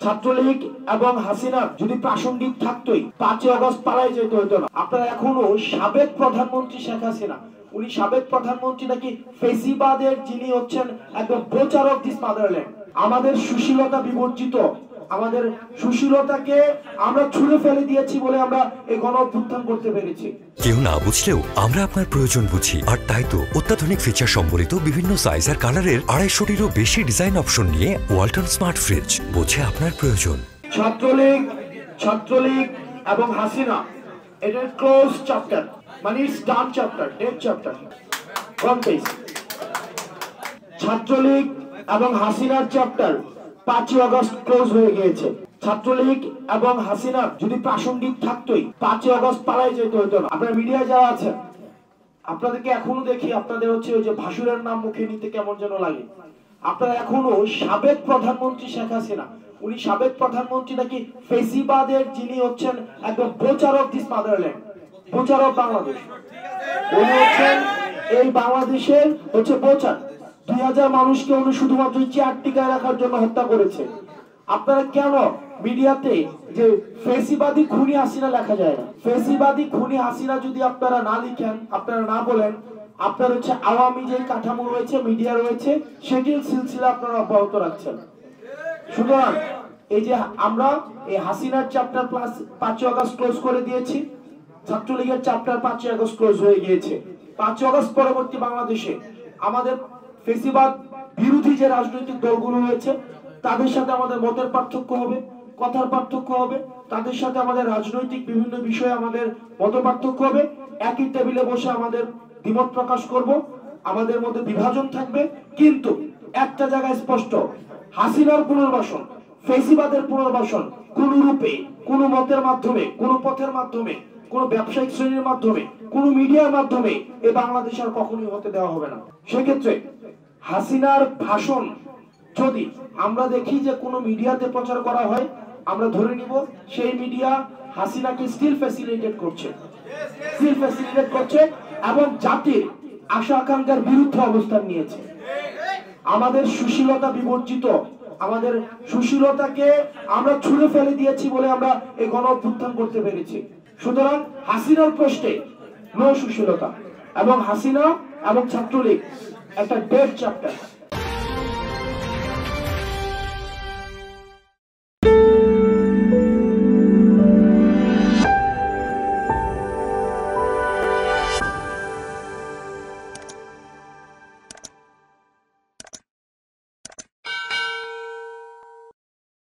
ছাত্রলীগ এবং হাসিনা যদি প্রাসঙ্গিক থাকতোই 5ই আগস্ট পালাই যেতে হতো না। আপনারা এখনো সাবেক প্রধানমন্ত্রী শেখ হাসিনা, উনি সাবেক প্রধানমন্ত্রী নাকি ফেসিবাদের যিনি হচ্ছেন একদম বোচার অফ দিস মাদারল্যান্ড। আমাদের সুশীলতা বিবর্জিত, আমাদের সুশীলতাকে আমরা ছুঁড়ে ফেলে দিয়েছি বলে আমরা এই গণ অভ্যুত্থান করতে পেরেছি। কেউ না বুঝলেও আমরা আপনার প্রয়োজন বুঝি, আর তাই তো অত্যাধুনিক ফিচার সম্বলিত বিভিন্ন সাইজ আর কালারের 250-টিরও বেশি ডিজাইন অপশন নিয়ে ওয়ালটন স্মার্ট ফ্রিজ বোঝে আপনার প্রয়োজন। ছাত্রলীগ এবং হাসিনা এটা ক্লোজ চ্যাপ্টার, মানে it's done chapter, dead chapter, one page. Chhatra League এবং হাসিনার চ্যাপ্টার 5ই আগস্ট ক্লোজ হয়ে গিয়েছে। ছাত্রলীগ এবং হাসিনা যদি প্রাসঙ্গিক থাকতোই 5ই আগস্ট পালাই যেতে হতো না। আপনার মিডিয়া যারা আছেন, আপনাদেরকে এখনো দেখি আপনাদের হচ্ছে ওই যে ভাসুরের নাম মুখে নিতে কেমন যেন লাগে। আপনারা এখনো সাবেক প্রধানমন্ত্রী শেখ হাসিনা, উনি সাবেক প্রধানমন্ত্রী নাকি ফেসিবাদের যিনি হচ্ছেন একদম বোচার of this motherland, বোচার of Bangladesh, উনি হচ্ছেন এই বাংলাদেশের হচ্ছে বোচার। 2000 মানুষকে উনি শুধুমাত্র চেয়ার টিকায় রাখার জন্য হত্যা করেছে। আপনারা কেন মিডিয়াতে যে ফেসিবাদী খুনি হাসিনা লেখা যায় না? ফেসিবাদী খুনি হাসিনা যদি আপনারা না লিখেন, আপনারা না বলেন, আপনার হচ্ছে আওয়ামী যে কাঠামো রয়েছে, মিডিয়া রয়েছে, সেটির সিলসিলা আপনারা অব্যাহত রাখছেন। সুতরাং এই যে আমরা এই হাসিনার চ্যাপ্টার প্লাস 5ই আগস্ট ক্লোজ করে দিয়েছি, ছাত্রলীগের চ্যাপ্টার 5ই আগস্ট ক্লোজ হয়ে গিয়েছে। 5ই আগস্ট পরবর্তী বাংলাদেশে আমাদের ফেসিবাদ বিরোধী যে রাজনৈতিক দলগুলো রয়েছে তাদের সাথে আমাদের মতের পার্থক্য হবে, কথার পার্থক্য হবে, তাদের সাথে আমাদের রাজনৈতিক বিভিন্ন বিষয়ে আমাদের মত পার্থক্য হবে। একই টেবিলে বসে আমাদের দ্বিমত প্রকাশ করব, আমাদের মধ্যে বিভাজন থাকবে, কিন্তু একটা জায়গায় স্পষ্ট, হাসিনার পুনর্বাসন, ফেসিবাদের পুনর্বাসন কোন রূপে, কোন মতের মাধ্যমে, কোন পথের মাধ্যমে, কোন ব্যবসায়িক শ্রেণীর মাধ্যমে, কোন মিডিয়ার মাধ্যমে এই বাংলাদেশ আর কখনোই হতে দেওয়া হবে না। সেক্ষেত্রে হাসিনার ভাষণ যদি আমরা দেখি যে কোনো মিডিয়াতে প্রচার করা হয়, আমরা ধরে নিব সেই মিডিয়া হাসিনাকে স্টিল ফ্যাসিলিটেট করছে এবং জাতির আশা আকাঙ্ক্ষার বিরুদ্ধে অবস্থান নিয়েছে। আমাদের সুশীলতা বিবর্জিত, আমাদের সুশীলতাকে আমরা ছুঁড়ে ফেলে দিয়েছি বলে আমরা এই গণ অভ্যুত্থান করতে পেরেছি। সুতরাং হাসিনার প্রশ্নে নো সুশীলতা, এবং হাসিনা এবং ছাত্রলীগ একটা ডেড চ্যাপ্টার।